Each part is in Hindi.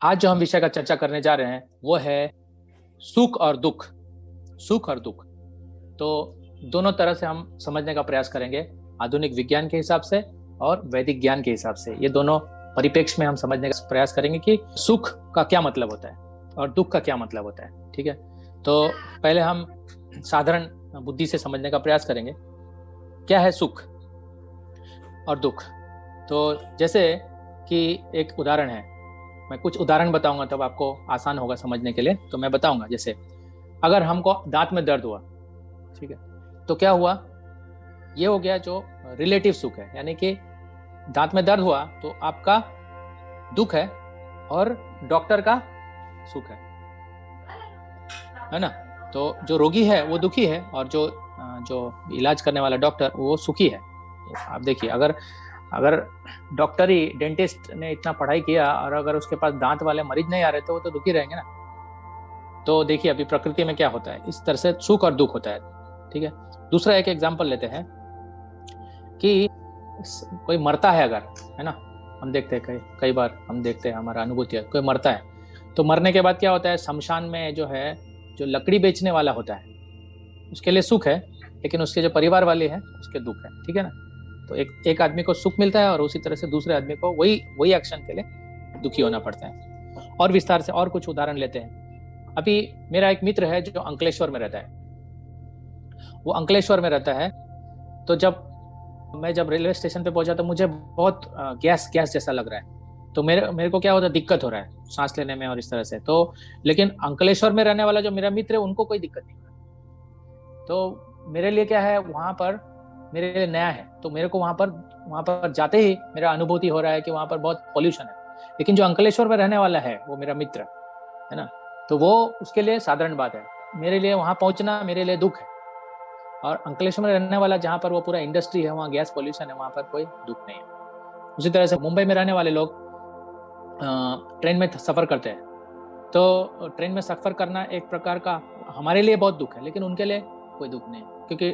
आज जो हम विषय का चर्चा करने जा रहे हैं वो है सुख और दुख। सुख और दुख तो दोनों तरह से हम समझने का प्रयास करेंगे, आधुनिक विज्ञान के हिसाब से और वैदिक ज्ञान के हिसाब से। ये दोनों परिप्रेक्ष्य में हम समझने का प्रयास करेंगे कि सुख का क्या मतलब होता है और दुख का क्या मतलब होता है। ठीक है, तो पहले हम साधारण बुद्धि से समझने का प्रयास करेंगे क्या है सुख और दुख। तो जैसे कि एक उदाहरण है, मैं कुछ उदाहरण बताऊंगा तब आपको आसान होगा समझने के लिए। तो मैं बताऊंगा, जैसे अगर हमको दांत में दर्द हुआ, ठीक है, तो क्या हुआ, ये हो गया जो रिलेटिव सुख है, यानी कि दांत में दर्द हुआ तो आपका दुख है और डॉक्टर का सुख है ना। तो जो रोगी है वो दुखी है और जो इलाज करने वाला डॉक्टर वो सुखी है। आप देखिए, अगर अगर डॉक्टर ही, डेंटिस्ट ने इतना पढ़ाई किया और अगर उसके पास दांत वाले मरीज नहीं आ रहे तो वो तो दुखी रहेंगे ना। तो देखिए अभी प्रकृति में क्या होता है, इस तरह से सुख और दुख होता है। ठीक है, दूसरा एक एग्जांपल लेते हैं कि कोई मरता है अगर, है ना, हम देखते हैं कई बार हम देखते हैं, हमारा अनुभूति है, कोई मरता है तो मरने के बाद क्या होता है, शमशान में जो है, जो लकड़ी बेचने वाला होता है उसके लिए सुख है, लेकिन उसके जो परिवार वाले हैं उसके दुख है। ठीक है ना, तो एक आदमी को सुख मिलता है और उसी तरह से दूसरे आदमी को वही एक्शन के लिए दुखी होना पड़ता है। और विस्तार से और कुछ उदाहरण लेते हैं। अभी मेरा एक मित्र है जो अंकलेश्वर में रहता है, वो अंकलेश्वर में रहता है। तो जब रेलवे स्टेशन पे पहुंचा तो मुझे बहुत गैस गैस जैसा लग रहा है। तो मेरे को क्या होता है, दिक्कत हो रहा है सांस लेने में और इस तरह से। तो लेकिन अंकलेश्वर में रहने वाला जो मेरा मित्र है उनको कोई दिक्कत नहीं हो रहा। तो मेरे लिए क्या है, वहां पर मेरे लिए नया है, तो मेरे को वहां पर जाते ही मेरा अनुभूति हो रहा है कि वहां पर बहुत पॉल्यूशन है। लेकिन जो अंकलेश्वर में रहने वाला है वो मेरा मित्र है ना, तो वो उसके लिए साधारण बात है। मेरे लिए वहां पहुंचना मेरे लिए दुख है। और अंकलेश्वर में रहने वाला, जहाँ पर वो पूरा इंडस्ट्री है, वहाँ गैस पॉल्यूशन है, वहां पर कोई दुख नहीं है। उसी तरह से मुंबई में रहने वाले लोग ट्रेन में सफर करते हैं, तो ट्रेन में सफर करना एक प्रकार का हमारे लिए बहुत दुख है, लेकिन उनके लिए कोई दुख नहीं है क्योंकि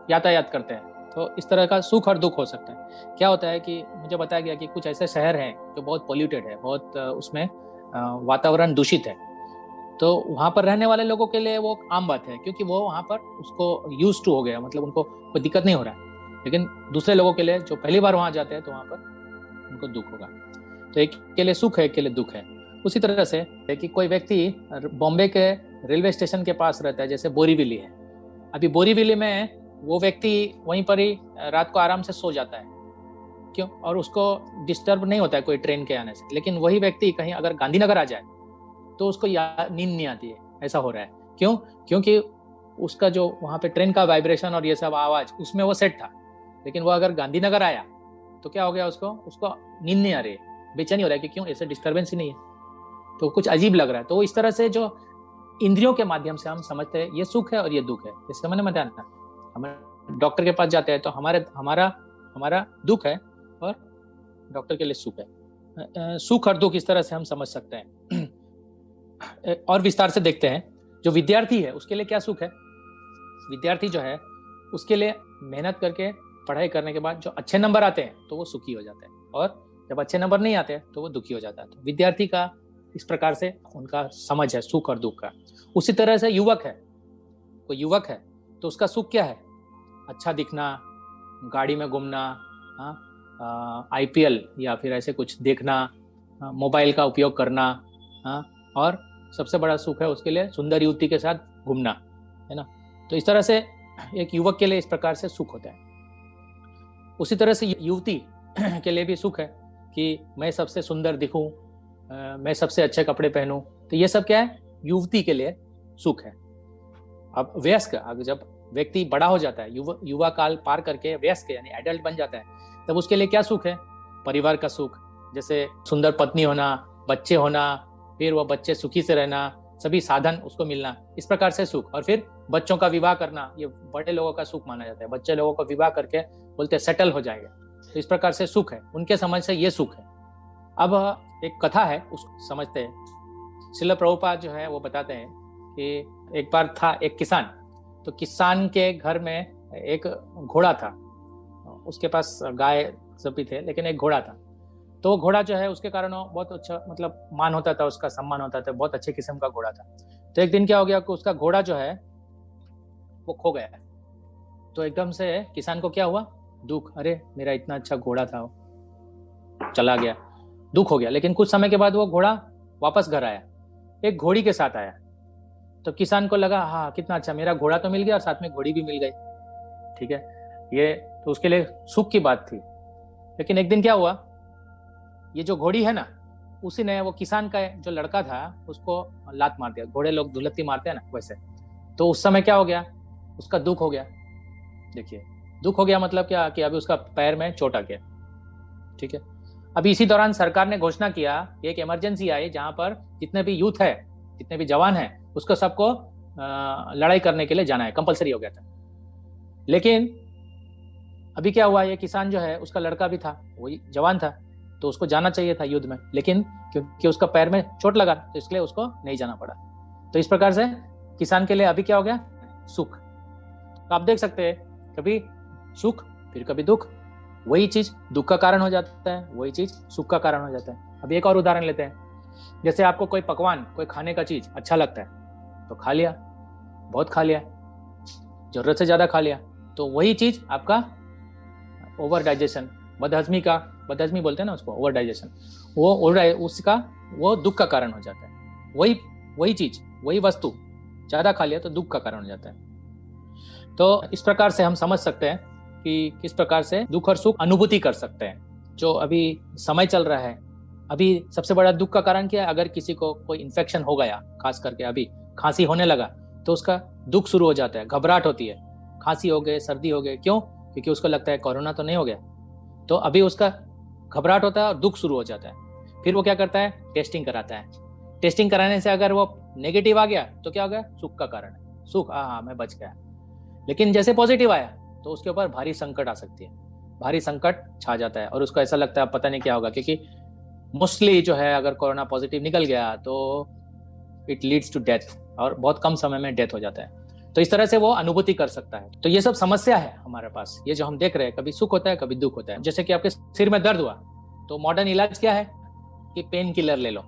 यातायात करते हैं। तो इस तरह का सुख और दुख हो सकता है। क्या होता है कि मुझे बताया गया कि कुछ ऐसे शहर हैं जो बहुत पोल्यूटेड है, बहुत उसमें वातावरण दूषित है। तो वहां पर रहने वाले लोगों के लिए वो आम बात है क्योंकि वो वहां पर उसको यूज टू हो गया, मतलब उनको कोई दिक्कत नहीं हो रहा है। लेकिन दूसरे लोगों के लिए जो पहली बार वहां जाते हैं तो वहां पर उनको दुख होगा। तो एक के लिए सुख है, एक के लिए दुख है। उसी तरह से है कि कोई व्यक्ति बॉम्बे के रेलवे स्टेशन के पास रहता है, जैसे बोरीवली है। अभी बोरीवली में वो व्यक्ति वहीं पर ही रात को आराम से सो जाता है, क्यों, और उसको डिस्टर्ब नहीं होता है कोई ट्रेन के आने से। लेकिन वही व्यक्ति कहीं अगर गांधीनगर आ जाए तो उसको नींद नहीं आती है। ऐसा हो रहा है, क्यों? क्योंकि उसका जो वहां पे ट्रेन का वाइब्रेशन और ये सब आवाज उसमें वो सेट था। लेकिन वो अगर गांधीनगर आया तो क्या हो गया, उसको नींद नहीं आ रही है, बेचैनी हो रहा है कि क्यों, ऐसे डिस्टर्बेंस ही नहीं है, तो कुछ अजीब लग रहा है। तो इस तरह से जो इंद्रियों के माध्यम से हम समझते हैं ये सुख है और ये दुख है। इसका मैंने बताया, हम डॉक्टर के पास जाते हैं तो हमारा दुख है और डॉक्टर के लिए सुख है। सुख और दुख इस तरह से हम समझ सकते हैं। और विस्तार से देखते हैं, जो विद्यार्थी है उसके लिए क्या सुख है। विद्यार्थी जो है उसके लिए मेहनत करके पढ़ाई करने के बाद जो अच्छे नंबर आते हैं तो वो सुखी हो जाते हैं, और जब अच्छे नंबर नहीं आते तो वो दुखी हो जाता है। तो विद्यार्थी का इस प्रकार से उनका समझ है सुख और दुख का। उसी तरह से युवक है, कोई युवक है तो उसका सुख क्या है, अच्छा दिखना, गाड़ी में घूमना, आईपीएल या फिर ऐसे कुछ देखना, मोबाइल का उपयोग करना, और सबसे बड़ा सुख है उसके लिए सुंदर युवती के साथ घूमना, है ना। तो इस तरह से एक युवक के लिए इस प्रकार से सुख होता है। उसी तरह से युवती के लिए भी सुख है कि मैं सबसे सुंदर दिखूं, मैं सबसे अच्छे कपड़े पहनूं। तो ये सब क्या है, युवती के लिए सुख है। अब वयस्क, अब जब व्यक्ति बड़ा हो जाता है, युवा काल पार करके वयस्क यानी एडल्ट बन जाता है, तब उसके लिए क्या सुख है, परिवार का सुख, जैसे सुंदर पत्नी होना, बच्चे होना, फिर वह बच्चे सुखी से रहना, सभी साधन उसको मिलना, इस प्रकार से सुख। और फिर बच्चों का विवाह करना, ये बड़े लोगों का सुख माना जाता है। बच्चे लोगों का विवाह करके बोलते सेटल हो जाएगा, तो इस प्रकार से सुख है, उनके समझ से ये सुख है। अब एक कथा है, उसको समझते हैं। श्रील प्रभुपाद जो है वो बताते हैं कि एक बार था एक किसान, तो किसान के घर में एक घोड़ा था, उसके पास गाय सभी थे लेकिन एक घोड़ा था। तो वो घोड़ा जो है उसके कारण बहुत अच्छा मतलब मान होता था, उसका सम्मान होता था, बहुत अच्छे किस्म का घोड़ा था। तो एक दिन क्या हो गया कि उसका घोड़ा जो है वो खो गया। तो एकदम से किसान को क्या हुआ, दुख, अरे मेरा इतना अच्छा घोड़ा था वो चला गया, दुख हो गया। लेकिन कुछ समय के बाद वो घोड़ा वापस घर आया, एक घोड़ी के साथ आया। तो किसान को लगा हाँ कितना अच्छा, मेरा घोड़ा तो मिल गया और साथ में घोड़ी भी मिल गई, ठीक है। ये तो उसके लिए सुख की बात थी। लेकिन एक दिन क्या हुआ, ये जो घोड़ी है ना, उसी ने वो किसान का जो लड़का था उसको लात मार दिया। घोड़े लोग धुलत्ती मारते हैं ना वैसे। तो उस समय क्या हो गया, उसका दुख हो गया। देखिए दुख हो गया मतलब क्या कि अभी उसका पैर में चोट आ गया, ठीक है। अभी इसी दौरान सरकार ने घोषणा किया कि एक इमरजेंसी आई जहां पर जितने भी यूथ है, जितने भी जवान है, उसको सबको लड़ाई करने के लिए जाना है, कंपलसरी हो गया था। लेकिन अभी क्या हुआ, ये किसान जो है उसका लड़का भी था, वही जवान था, तो उसको जाना चाहिए था युद्ध में, लेकिन क्योंकि उसका पैर में चोट लगा तो इसलिए उसको नहीं जाना पड़ा। तो इस प्रकार से किसान के लिए अभी क्या हो गया, सुख। तो आप देख सकते हैं कभी सुख फिर कभी दुख, वही चीज दुख का कारण हो जाता है, वही चीज सुख का कारण हो जाता है। अभी एक और उदाहरण लेते हैं, जैसे आपको कोई पकवान, कोई खाने का चीज अच्छा लगता है तो खा लिया, बहुत खा लिया, जरूरत से ज्यादा खा लिया, तो वही चीज आपका ओवर डाइजेशन, बदहजमी बोलते हैं ना उसको, ओवर डाइजेशन, वो उसका वो दुख का कारण हो जाता है। वही चीज, वही वस्तु ज्यादा खा लिया तो दुख का कारण हो जाता है। तो इस प्रकार से हम समझ सकते हैं कि किस प्रकार से दुख और सुख अनुभूति कर सकते हैं। जो अभी समय चल रहा है, अभी सबसे बड़ा दुख का कारण क्या है, अगर किसी को कोई इन्फेक्शन हो गया, खास करके अभी खांसी होने लगा तो उसका दुख शुरू हो जाता है, घबराहट होती है, खांसी हो गए, सर्दी हो गए, क्यों, क्योंकि उसको लगता है कोरोना तो नहीं हो गया, तो अभी उसका घबराहट होता है और दुख शुरू हो जाता है। फिर वो क्या करता है, टेस्टिंग कराता है। टेस्टिंग कराने से अगर वो नेगेटिव आ गया तो क्या हो गया, सुख का कारण है, सुख, हाँ मैं बच गया। लेकिन जैसे पॉजिटिव आया तो उसके ऊपर भारी संकट आ सकती है, भारी संकट छा जाता है और उसको ऐसा लगता है पता नहीं क्या होगा, क्योंकि मोस्टली जो है अगर कोरोना पॉजिटिव निकल गया तो इट लीड्स टू डेथ, और बहुत कम समय में डेथ हो जाता है। तो इस तरह से वो अनुभूति कर सकता है। तो ये सब समस्या है हमारे पास, ये जो हम देख रहे हैं, कभी सुख होता है कभी दुख होता है। जैसे कि आपके सिर में दर्द हुआ तो मॉडर्न इलाज क्या है कि पेन किलर ले लो।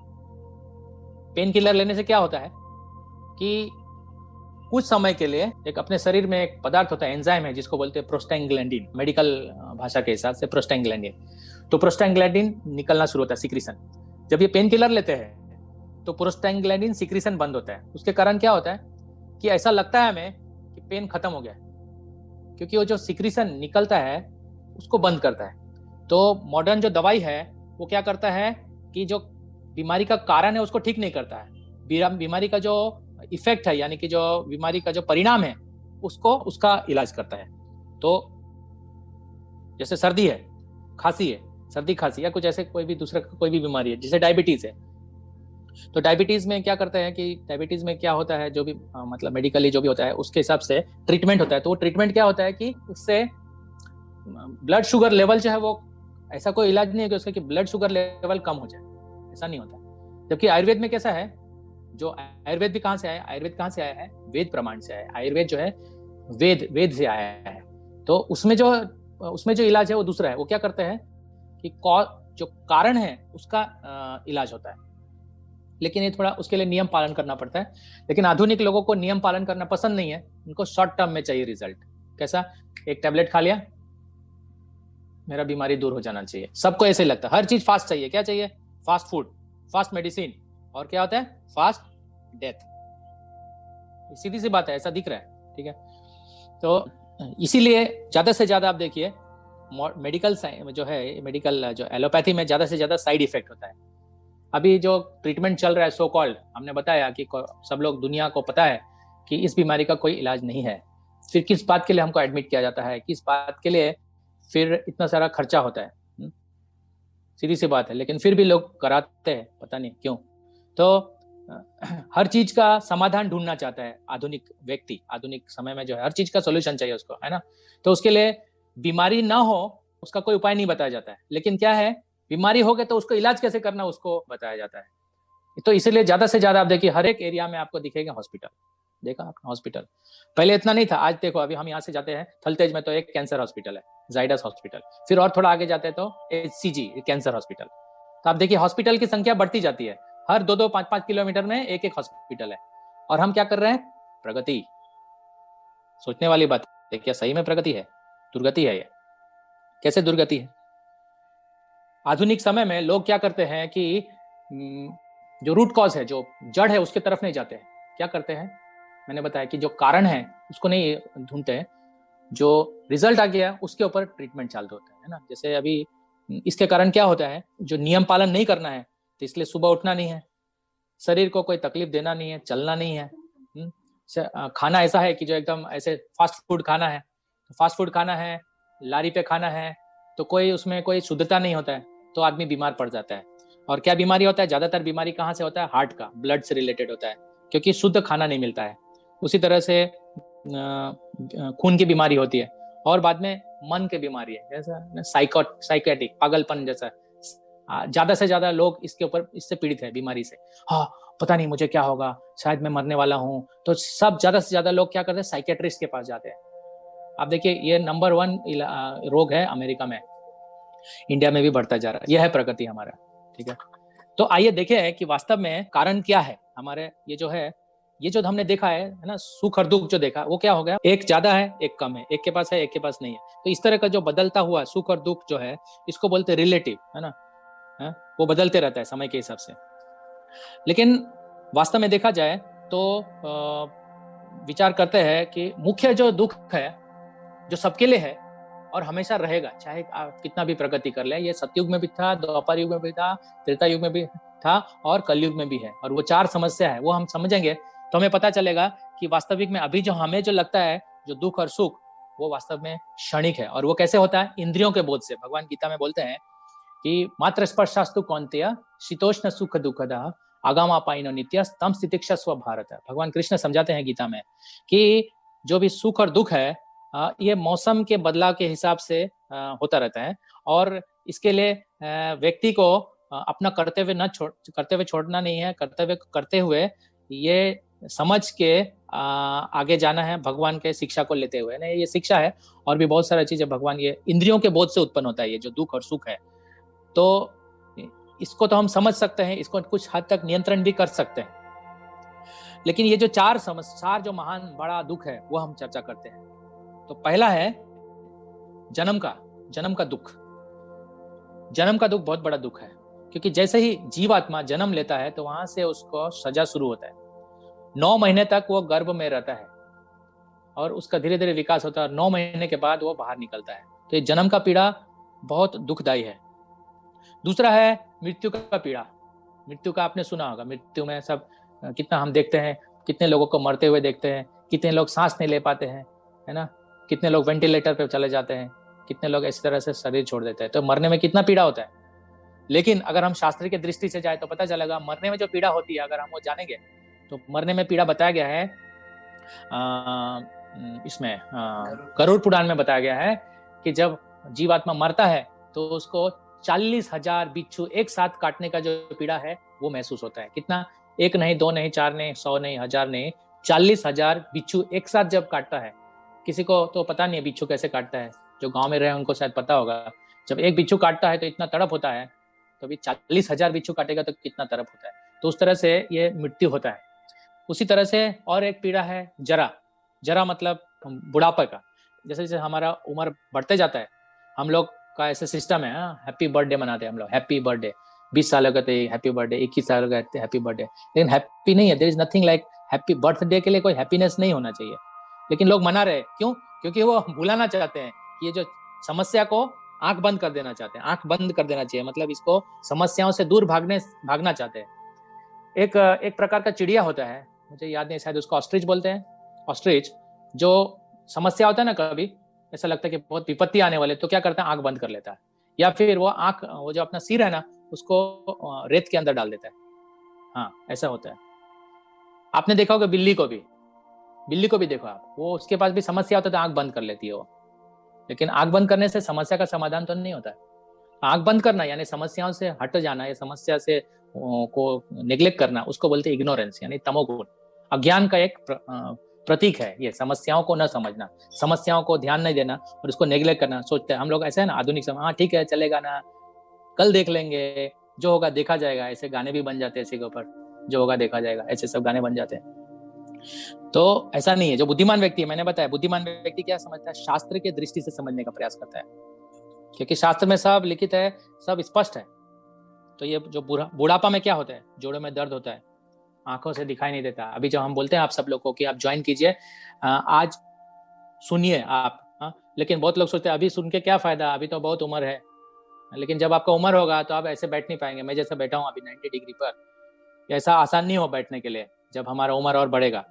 पेन किलर लेने से क्या होता है कि कुछ समय के लिए एक अपने शरीर में एक पदार्थ होता है, एंजाइम है, जिसको बोलते हैं प्रोस्टैग्लैंडिन, मेडिकल भाषा के हिसाब से प्रोस्टैग्लैंडिन। तो प्रोस्टैग्लैंडिन निकलना शुरू होता है, सिक्रीशन। जब ये पेन किलर लेते हैं तो प्रोस्टैग्लैंडिन सिक्रीशन बंद होता है। उसके कारण क्या होता है कि ऐसा लगता है हमें कि पेन खत्म हो गया, क्योंकि वो जो सिक्रीशन निकलता है उसको बंद करता है। तो मॉडर्न जो दवाई है वो क्या करता है कि जो बीमारी का कारण है उसको ठीक नहीं करता है, बीमारी का जो इफेक्ट है, यानी कि जो बीमारी का जो परिणाम है उसको, उसका इलाज करता है। तो जैसे सर्दी है, खांसी है, सर्दी खांसी या कुछ ऐसे कोई भी दूसरा कोई भी बीमारी है, जैसे डायबिटीज है, तो डायबिटीज में क्या करते हैं कि डायबिटीज में क्या होता है, जो भी मतलब मेडिकली जो भी होता है उसके हिसाब से ट्रीटमेंट होता है। तो वो ट्रीटमेंट क्या होता है कि उससे ब्लड शुगर लेवल जो है वो, ऐसा कोई इलाज नहीं है कि उसका कि ब्लड शुगर लेवल कम हो जाए, ऐसा नहीं होता। जबकि आयुर्वेद में कैसा है, जो आयुर्वेद भी कहां से आया, आयुर्वेद कहां से आया है, वेद प्रमाण से आया है। आयुर्वेद जो है वेद से आया है। तो उसमें जो इलाज है वो दूसरा है। वो क्या करते हैं कि जो कारण है उसका इलाज होता है, लेकिन ये थोड़ा उसके लिए नियम पालन करना पड़ता है। लेकिन आधुनिक लोगों को नियम पालन करना पसंद नहीं है, उनको शॉर्ट टर्म में चाहिए रिजल्ट। कैसा, एक टैबलेट खा लिया, मेरा बीमारी दूर हो जाना चाहिए। सबको ऐसे ही लगता है, हर चीज फास्ट चाहिए। क्या चाहिए, फास्ट फूड, फास्ट मेडिसिन, और क्या होता है, फास्ट डेथ। सीधी सी बात है, ऐसा दिख रहा है, ठीक है। तो इसीलिए ज्यादा से ज्यादा आप देखिए मेडिकल जो है, मेडिकल जो एलोपैथी में ज्यादा से ज्यादा साइड इफेक्ट होता है। अभी जो ट्रीटमेंट चल रहा है सो कॉल्ड, हमने बताया कि सब लोग, दुनिया को पता है कि इस बीमारी का कोई इलाज नहीं है। फिर किस बात के लिए हमको एडमिट किया जाता है, किस बात के लिए फिर इतना सारा खर्चा होता है, सीधी सी बात है। लेकिन फिर भी लोग कराते हैं, पता नहीं क्यों। तो हर चीज का समाधान ढूंढना चाहता है आधुनिक व्यक्ति, आधुनिक समय में जो है हर चीज का सोल्यूशन चाहिए उसको, है ना। तो उसके लिए बीमारी ना हो उसका कोई उपाय नहीं बताया जाता है, लेकिन क्या है, बीमारी हो गए तो उसको इलाज कैसे करना उसको बताया जाता है। तो इसीलिए ज्यादा से ज्यादा आप देखिए हर एक एरिया में आपको दिखेगा हॉस्पिटल। देखा आपने हॉस्पिटल, पहले इतना नहीं था, आज देखो अभी हम यहाँ से जाते हैं थलतेज में तो एक कैंसर हॉस्पिटल है, जाइडस हॉस्पिटल, फिर और थोड़ा आगे जाते हैं तो HCG कैंसर हॉस्पिटल, तो आप देखिए हॉस्पिटल की संख्या बढ़ती जाती है, हर 2-2, 5-5 किलोमीटर में एक एक हॉस्पिटल है, और हम क्या कर रहे हैं? प्रगति। सोचने वाली बात है, क्या सही में प्रगति है? दुर्गति है ये। कैसे दुर्गति है? आधुनिक समय में लोग क्या करते हैं कि जो रूट कॉज है, जो जड़ है, उसके तरफ नहीं जाते हैं। क्या करते हैं? मैंने बताया कि जो कारण है उसको नहीं ढूंढते हैं, जो रिजल्ट आ गया उसके ऊपर ट्रीटमेंट चालू होता है ना। जैसे अभी इसके कारण क्या होता है, जो नियम पालन नहीं करना है, तो इसलिए सुबह उठना नहीं है, शरीर को कोई तकलीफ देना नहीं है, चलना नहीं है, खाना ऐसा है कि जो एकदम ऐसे फास्ट फूड खाना है, फास्ट फूड खाना है, लारी पे खाना है, तो कोई उसमें कोई शुद्धता नहीं होता है, तो आदमी बीमार पड़ जाता है। और क्या बीमारी होता है? ज्यादातर बीमारी कहाँ से होता है? हार्ट का, ब्लड से रिलेटेड होता है, क्योंकि शुद्ध खाना नहीं मिलता है। उसी तरह से खून की बीमारी होती है, और बाद में मन की बीमारी है, जैसा साइकेटिक, पागलपन जैसा। ज्यादा से ज्यादा लोग इसके ऊपर, इससे पीड़ित है, बीमारी से। हाँ, पता नहीं मुझे क्या होगा, शायद मैं मरने वाला हूँ, तो सब ज्यादा से ज्यादा लोग क्या करते हैं? साइकेट्रिस्ट के पास जाते हैं। आप देखिए, ये नंबर 1 रोग है अमेरिका में, इंडिया में भी बढ़ता जा रहा है। यह है प्रगति हमारा, ठीक है। तो आइए देखें कि वास्तव में कारण क्या है हमारे। ये जो है, ये जो हमने देखा है ना, सुख और दुख जो देखा, वो क्या हो गया? एक ज्यादा है, एक कम है, एक के पास है, एक के पास नहीं है। तो इस तरह का जो बदलता हुआ सुख और दुख जो है, इसको बोलते हैं रिलेटिव, है ना, है? वो बदलते रहता है समय के हिसाब से। लेकिन वास्तव में देखा जाए तो विचार करते हैं कि मुख्य जो दुख है, जो सबके लिए है और हमेशा रहेगा, चाहे आप कितना भी प्रगति कर ले, ये सतयुग में भी था, द्वापर युग में भी था, त्रेता युग में भी था, और कलयुग में भी है। और वो 4 समस्या है, वो हम समझेंगे तो हमें पता चलेगा कि वास्तविक में अभी जो हमें जो लगता है, जो दुख और सुख, वो वास्तव में क्षणिक है। और वो कैसे होता है? इंद्रियों के बोध से। भगवान गीता में बोलते हैं कि मात्र स्पर्शास्तु कौन्तेय शीतोष्ण सुख दुखदा आगामापाइनो नित्य तम स्थितिक्षस्व भारत। भगवान कृष्ण समझाते हैं गीता में कि जो भी सुख और दुख है, ये मौसम के बदलाव के हिसाब से होता रहता है, और इसके लिए व्यक्ति को अपना कर्तव्य छोड़ना नहीं है, कर्तव्य करते हुए ये समझ के आगे जाना है, भगवान के शिक्षा को लेते हुए ना। ये शिक्षा है, और भी बहुत सारी चीजें भगवान ये इंद्रियों के बोध से उत्पन्न होता है, ये जो दुख और सुख है। तो इसको तो हम समझ सकते हैं, इसको कुछ हद तक नियंत्रण भी कर सकते हैं। लेकिन ये जो 4 जो महान बड़ा दुख है, वो हम चर्चा करते हैं। तो पहला है जन्म का दुख। जन्म का दुख बहुत बड़ा दुख है, क्योंकि जैसे ही जीवात्मा जन्म लेता है तो वहां से उसको सजा शुरू होता है। 9 महीने तक वो गर्भ में रहता है, और उसका धीरे धीरे विकास होता है, और 9 महीने के बाद वो बाहर निकलता है। तो ये जन्म का पीड़ा बहुत दुखदायी है। दूसरा है मृत्यु का पीड़ा। मृत्यु का आपने सुना होगा। मृत्यु में सब कितना हम देखते हैं, कितने लोगों को मरते हुए देखते हैं, कितने लोग सांस नहीं ले पाते हैं, है ना, कितने लोग वेंटिलेटर पे चले जाते हैं, कितने लोग इस तरह से शरीर छोड़ देते हैं। तो मरने में कितना पीड़ा होता है। लेकिन अगर हम शास्त्र की दृष्टि से जाए तो पता चलेगा मरने में जो पीड़ा होती है, अगर हम वो जानेंगे तो मरने में पीड़ा बताया गया है इसमें गरुड़ पुराण में बताया गया है कि जब जीवात्मा मरता है तो उसको 40,000 बिच्छू एक साथ काटने का जो पीड़ा है वो महसूस होता है। कितना? 1 नहीं, 2 नहीं, 4 नहीं, 100 नहीं, 1000 नहीं, 40,000 बिच्छू एक साथ जब काटता है। किसी को तो पता नहीं है बिच्छू कैसे काटता है, जो गांव में रहे उनको शायद पता होगा। जब एक बिच्छू काटता है तो इतना तड़प होता है, तो अभी 40,000 बिच्छू काटेगा तो कितना तड़प होता है। तो उस तरह से ये मृत्यु होता है। उसी तरह से और एक पीड़ा है जरा मतलब बुढ़ापे का। जैसे जैसे हमारा उम्र बढ़ते जाता है, हम लोग का ऐसा सिस्टम है, हैप्पी बर्थडे मनाते हैं हम लोग, हैप्पी बर्थडे। 20 साल का हैप्पी बर्थडे, 21 साल का हैप्पी बर्थडे। लेकिन हैप्पी नहीं है, there is nothing like happy birthday. के लिए कोई हैप्पीनेस नहीं होना चाहिए, लेकिन लोग मना रहे। क्यों? क्योंकि वो भुलाना चाहते हैं कि ये जो समस्या को आंख बंद कर देना चाहते हैं। आंख बंद कर देना चाहिए, मतलब इसको समस्याओं से दूर भागना चाहते हैं। एक प्रकार का चिड़िया होता है, मुझे याद नहीं, शायद उसको ऑस्ट्रिच बोलते हैं। ऑस्ट्रिच, जो समस्या होता है ना, कभी ऐसा लगता है कि बहुत विपत्ति आने वाले, तो क्या करता है? आंख बंद कर लेता है, या फिर वो जो अपना सिर है ना, उसको रेत के अंदर डाल देता है। हाँ, ऐसा होता है। आपने देखा होगा बिल्ली को भी देखो आप, वो उसके पास भी समस्या होता है तो आंख बंद कर लेती है वो। लेकिन आंख बंद करने से समस्या का समाधान तो नहीं होता है। आंख बंद करना यानी समस्याओं से हट जाना, या समस्या से को नेग्लेक्ट करना, उसको बोलते हैं इग्नोरेंस, यानी तमोगुण, अज्ञान का एक प्रतीक है ये। समस्याओं को न समझना, समस्याओं को ध्यान नहीं देना और उसको नेग्लेक्ट करना। सोचते हैं हम लोग ऐसे है ना, आधुनिक समय, हाँ ठीक है चलेगा ना, कल देख लेंगे, जो होगा देखा जाएगा, ऐसे गाने भी बन जाते हैं इसी के ऊपर, जो होगा देखा जाएगा, ऐसे सब गाने बन जाते हैं। तो ऐसा नहीं है। जो बुद्धिमान व्यक्ति है, मैंने बताया बुद्धिमान व्यक्ति क्या समझता है, शास्त्र के दृष्टि से समझने का प्रयास करता है, क्योंकि शास्त्र में सब लिखित है, सब स्पष्ट है। तो ये जो बुढ़ापा में क्या होता है, जोड़ों में दर्द होता है, आंखों से दिखाई नहीं देता। अभी जब हम बोलते हैं आप सब लोग को कि आप ज्वाइन कीजिए, आज सुनिए आप, लेकिन बहुत लोग सोचते हैं अभी सुन के क्या फायदा, अभी तो बहुत उम्र है। लेकिन जब आपका उम्र होगा तो आप ऐसे बैठ नहीं पाएंगे। मैं जैसा बैठा हूँ अभी 90 डिग्री पर, ऐसा आसान नहीं हो बैठने के लिए जब हमारा उम्र और बढ़ेगा।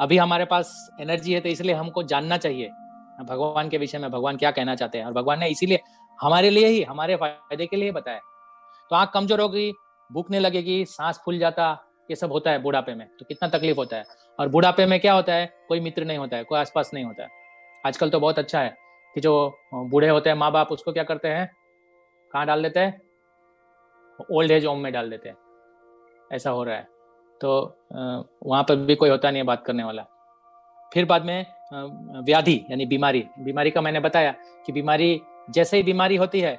अभी हमारे पास एनर्जी है, तो इसलिए हमको जानना चाहिए भगवान के विषय में, भगवान क्या कहना चाहते हैं। और भगवान ने इसीलिए हमारे लिए ही, हमारे फायदे के लिए बताया। तो आंख कमजोर होगी, भूखने लगेगी, सांस फूल जाता, ये सब होता है बुढ़ापे में। तो कितना तकलीफ होता है। और बुढ़ापे में क्या होता है, कोई मित्र नहीं होता है, कोई आसपास नहीं होता है। आजकल तो बहुत अच्छा है कि जो बूढ़े होते हैं माँ बाप, उसको क्या करते हैं, कहाँ डाल देते हैं, ओल्ड एज होम में डाल देते हैं। ऐसा हो रहा है। तो वहाँ पर भी कोई होता नहीं है बात करने वाला। फिर बाद में व्याधि यानी बीमारी का मैंने बताया कि बीमारी, जैसे ही बीमारी होती है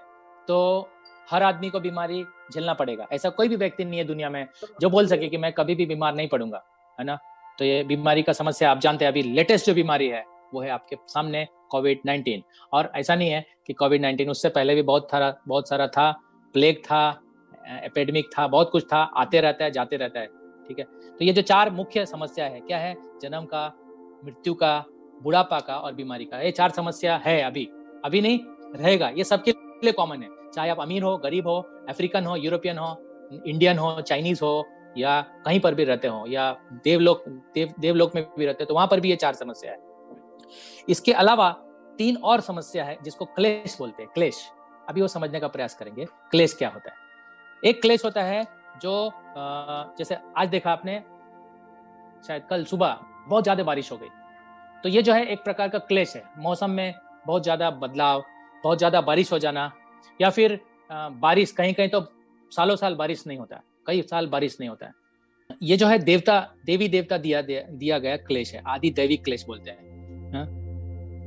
तो हर आदमी को बीमारी झेलना पड़ेगा। ऐसा कोई भी व्यक्ति नहीं है दुनिया में जो बोल सके कि मैं कभी भी बीमार नहीं पड़ूंगा, है ना। तो ये बीमारी का समस्या आप जानते हैं। अभी लेटेस्ट जो बीमारी है वो है आपके सामने कोविड-19। और ऐसा नहीं है कि कोविड-19, उससे पहले भी बहुत सारा था, प्लेग था, एपिडेमिक था, बहुत कुछ था, आते रहता है जाते रहता है, ठीक है। तो ये जो 4 मुख्य समस्या है, क्या है, जन्म का, मृत्यु का, बुढ़ापा का और बीमारी का, ये 4 समस्या है। अभी नहीं रहेगा, ये सबके लिए कॉमन है। चाहे आप अमीर हो, गरीब हो, अफ्रीकन हो, यूरोपियन हो, इंडियन हो, चाइनीज हो, या कहीं पर भी रहते हो, या देवलोक में भी रहते हो, तो वहां पर भी ये 4 समस्या है। इसके अलावा 3 और समस्या है जिसको क्लेश बोलते हैं। क्लेश अभी वो समझने का प्रयास करेंगे, क्लेश क्या होता है। एक क्लेश होता है जो जैसे आज देखा आपने, शायद कल सुबह बहुत ज्यादा बारिश हो गई, तो ये जो है एक प्रकार का क्लेश है। मौसम में बहुत ज्यादा बदलाव, बहुत ज्यादा बारिश हो जाना, या फिर बारिश कहीं कहीं तो सालों साल बारिश नहीं होता है, कई साल बारिश नहीं होता है। ये जो है देवी देवता दिया गया क्लेश है, आदि दैविक क्लेश बोलते हैं।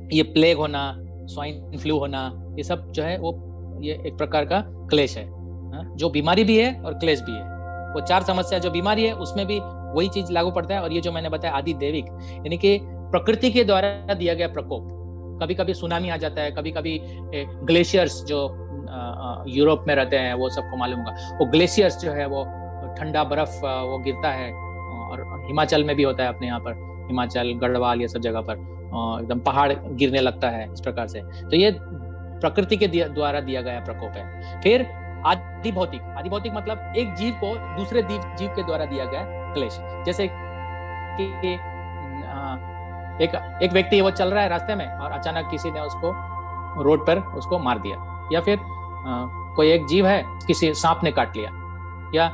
ये प्लेग होना, स्वाइन फ्लू होना, ये सब जो है वो ये एक प्रकार का क्लेश है, जो बीमारी भी है और क्लेश भी है। वो 4 समस्या जो बीमारी है उसमें भी वही चीज लागू पड़ता है। और ये जो मैंने बताया आदि दैविक, यानी कि प्रकृति के द्वारा दिया गया प्रकोप। कभी कभी सुनामी आ जाता है, कभी कभी ग्लेशियर्स जो यूरोप में रहते हैं वो सबको मालूम होगा, वो ग्लेशियर्स जो है वो ठंडा बर्फ वो गिरता है। और हिमाचल में भी होता है, अपने यहाँ पर हिमाचल, गढ़वाल, ये सब जगह पर एकदम पहाड़ गिरने लगता है इस प्रकार से। तो ये प्रकृति के द्वारा दिया गया प्रकोप है। फिर आदि भौतिक मतलब एक जीव को दूसरे जीव के द्वारा दिया गया क्लेश। जैसे कि एक व्यक्ति वो चल रहा है रास्ते में और अचानक किसी ने उसको रोड पर उसको मार दिया, या फिर कोई एक जीव है, किसी सांप ने काट लिया या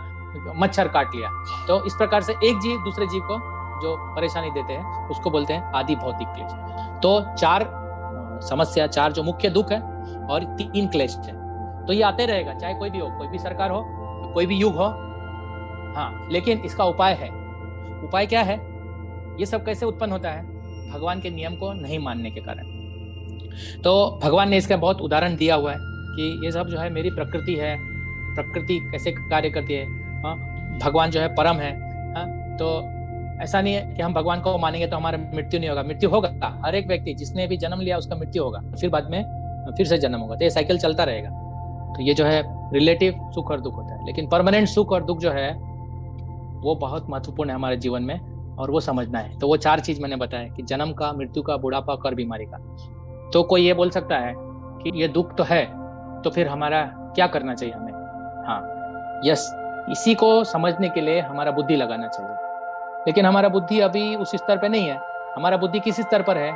मच्छर काट लिया। तो इस प्रकार से एक जीव दूसरे जीव को जो परेशानी देते हैं उसको बोलते हैं आदि भौतिक क्लेश। तो 4 समस्या, 4 जो मुख्य दुख है और 3 क्लेश है। तो ये आते रहेगा, चाहे कोई भी हो, कोई भी सरकार हो, कोई भी युग हो। हाँ, लेकिन इसका उपाय है। उपाय क्या है? ये सब कैसे उत्पन्न होता है? भगवान के नियम को नहीं मानने के कारण। तो भगवान ने इसका बहुत उदाहरण दिया हुआ है कि ये सब जो है मेरी प्रकृति है, प्रकृति कैसे कार्य करती है। भगवान जो है परम है। तो ऐसा नहीं है कि हम भगवान को मानेंगे तो हमारा मृत्यु नहीं होगा। मृत्यु होगा, हर एक व्यक्ति जिसने भी जन्म लिया उसका मृत्यु होगा, फिर बाद में फिर से जन्म होगा। तो ये साइकिल चलता रहेगा। तो ये जो है रिलेटिव सुख और दुख होता है, लेकिन परमानेंट सुख और दुख जो है वो बहुत महत्वपूर्ण है हमारे जीवन में, और वो समझना है। तो वो 4 चीज मैंने बताया कि जन्म का, मृत्यु का, बुढ़ापा और बीमारी का। तो कोई ये बोल सकता है कि ये दुख तो है, तो फिर हमारा क्या करना चाहिए हमें? हाँ, यस, इसी को समझने के लिए हमारा बुद्धि लगाना चाहिए। लेकिन हमारा बुद्धि अभी उस स्तर पे नहीं है। हमारा बुद्धि किस स्तर पर है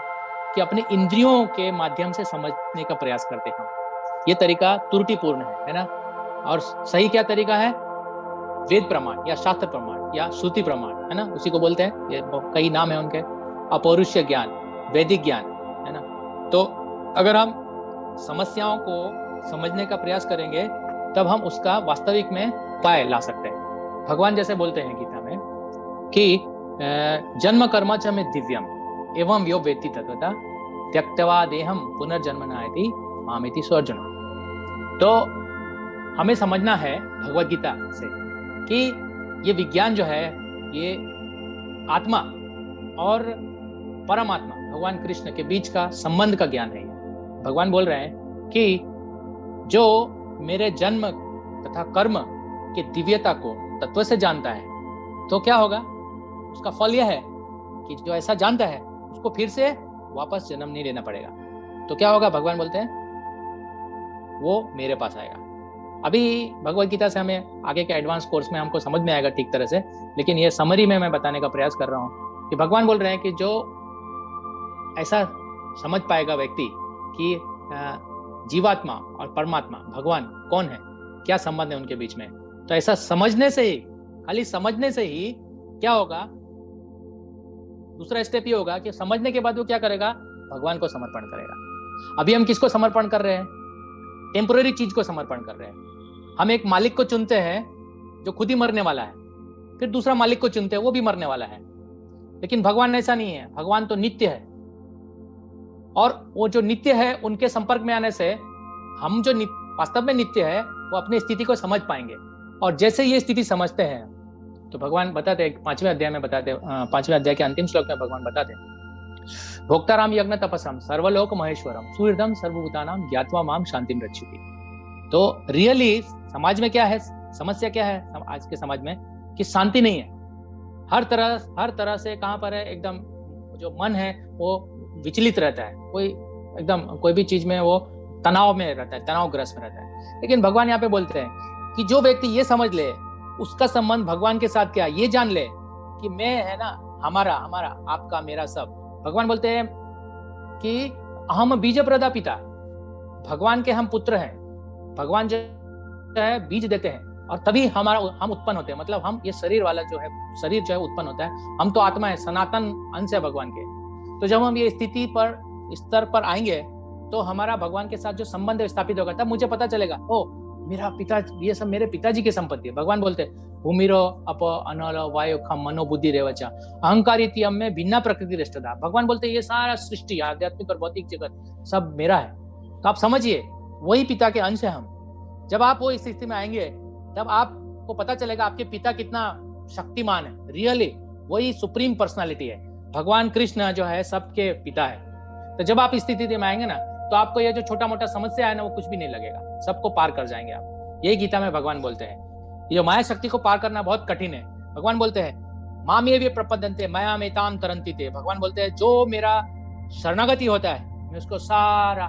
कि अपने इंद्रियों के माध्यम से समझने का प्रयास करते हैं। ये तरीका त्रुटिपूर्ण है ना। और सही क्या तरीका है? वेद प्रमाण या शास्त्र प्रमाण या श्रुति प्रमाण, है ना, उसी को बोलते हैं। ये कई नाम है उनके, अपौरुषीय ज्ञान, वैदिक ज्ञान, है ना। तो अगर हम समस्याओं को समझने का प्रयास करेंगे तब हम उसका वास्तविक में उपाय ला सकते हैं। भगवान जैसे बोलते हैं गीता में कि जन्म कर्म च में दिव्यम एवं यो वेत्ति तत्वता त्यक्त्वा देहम पुनर्जन्म नायति मामेति स्वर्जन। तो हमें समझना है भगवत गीता से कि ये विज्ञान जो है ये आत्मा और परमात्मा भगवान कृष्ण के बीच का संबंध का ज्ञान है। भगवान बोल रहे हैं कि जो मेरे जन्म तथा कर्म के दिव्यता को तत्व से जानता है तो क्या होगा, उसका फल यह है कि जो ऐसा जानता है उसको फिर से वापस जन्म नहीं लेना पड़ेगा। तो क्या होगा, भगवान बोलते हैं वो मेरे पास आएगा। अभी भगवत गीता से हमें आगे के एडवांस कोर्स में हमको समझ में आएगा ठीक तरह से, लेकिन ये समरी में मैं बताने का प्रयास कर रहा हूँ कि भगवान बोल रहे हैं कि जो ऐसा समझ पाएगा व्यक्ति कि जीवात्मा और परमात्मा भगवान कौन है, क्या संबंध है उनके बीच में, तो ऐसा समझने से ही, खाली समझने से ही क्या होगा, दूसरा स्टेप ये होगा कि समझने के बाद वो क्या करेगा, भगवान को समर्पण करेगा। अभी हम किसको समर्पण कर रहे हैं, टेम्पोररी चीज को समर्पण कर रहे हैं। हम एक मालिक को चुनते हैं जो खुद ही मरने वाला है, फिर दूसरा मालिक को चुनते हैं वो भी मरने वाला है। लेकिन भगवान ऐसा नहीं है, भगवान तो नित्य है, और वो जो नित्य है उनके संपर्क में आने से हम जो वास्तव में नित्य है वो अपनी स्थिति को समझ पाएंगे। और जैसे ये स्थिति समझते हैं तो भगवान बताते हैं, 5वें अध्याय में बताते हैं, 5वें अध्याय के अंतिम श्लोक में भगवान बताते हैं, भोक्ताराम यज्ञ तपसम सर्वलोक महेश्वरम सुहृदम सर्वभूतानाम ज्ञात्वा माम शांतिम रक्षति। तो रियली समाज में क्या है, समस्या क्या है आज के समाज में, कि शांति नहीं है। हर तरह से कहां पर है, एकदम जो मन है वो विचलित रहता है, कोई एकदम कोई भी चीज में वो तनाव में रहता है, तनावग्रस्त में रहता है। लेकिन भगवान यहाँ पे बोलते हैं कि जो व्यक्ति ये समझ ले उसका संबंध भगवान के साथ क्या, ये जान ले कि मैं है ना, हमारा आपका मेरा सब। भगवान बोलते हैं कि हम बीज प्रदा पिता, भगवान के हम पुत्र हैं। भगवान जो है बीज देते हैं और तभी हम उत्पन्न होते हैं, मतलब हम ये शरीर वाला जो है, शरीर जो है उत्पन्न होता है। हम तो आत्मा है, सनातन अंश है भगवान के। तो जब हम ये स्थिति पर, स्तर पर आएंगे तो हमारा भगवान के साथ जो संबंध स्थापित होगा, तब मुझे पता चलेगा ओ मेरा पिता, ये सब मेरे पिताजी की संपत्ति है। भगवान बोलते हैं भूमिरो अप अनल वायु खम मनो बुद्धि रेवचा अहंकारित्यम में भिन्ना प्रकृति रिष्टता। भगवान बोलते हैं ये सारा सृष्टि, आध्यात्मिक और भौतिक जगत सब मेरा है। तो आप समझिए वही पिता के अंश है हम। जब आप वो स्थिति में आएंगे तब आपको पता चलेगा आपके पिता कितना शक्तिमान है, रियली वही सुप्रीम पर्सनालिटी है। भगवान कृष्ण जो है सबके पिता है। तो जब आप इस स्थिति में आएंगे ना तो आपको ये जो छोटा मोटा समस्या है ना वो कुछ भी नहीं लगेगा, सबको पार कर जाएंगे आप। यही गीता में भगवान बोलते हैं। ये माया शक्ति को पार करना बहुत कठिन है। भगवान बोलते हैं मामेव प्रपद्यन्ते मया मेताम तरन्ति ते। भगवान बोलते हैं जो मेरा शरणागति होता है मैं उसको सारा,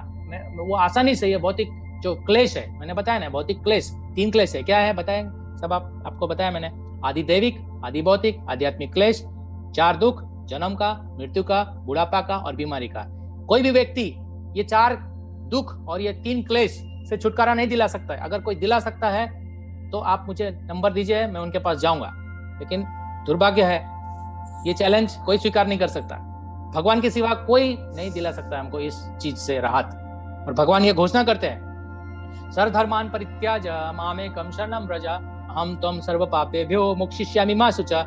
वो आसानी से, ये भौतिक जो क्लेश है, मैंने बताया ना भौतिक क्लेश, 3 क्लेश है। क्या है बताएं, सब आपको बताया मैंने, आदि दैविक, आदि भौतिक, आध्यात्मिक क्लेश, 4 दुख, जन्म का, मृत्यु का, बुढ़ापा का और बीमारी का। कोई भी व्यक्ति ये 4 दुख और ये 3 क्लेश से छुटकारा नहीं दिला सकता है। अगर कोई दिला सकता है तो आप मुझे नंबर दीजिए, मैं उनके पास जाऊंगा। लेकिन दुर्भाग्य है ये चैलेंज कोई स्वीकार नहीं कर सकता। भगवान के सिवा कोई नहीं दिला सकता हमको इस चीज से राहत। और भगवान ये घोषणा करते हैं सर्वधर्मान परित्याज मामेकं शरणं व्रज अहं त्वं सर्व पापेभ्यो मोक्षयिष्यामि मा शुचा।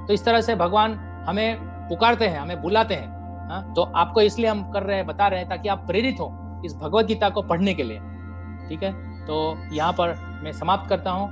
तो इस तरह से भगवान हमें पुकारते हैं, हमें बुलाते हैं। तो आपको इसलिए हम कर रहे हैं, बता रहे हैं ताकि आप प्रेरित हो इस भगवत गीता को पढ़ने के लिए। ठीक है, तो यहाँ पर मैं समाप्त करता हूँ।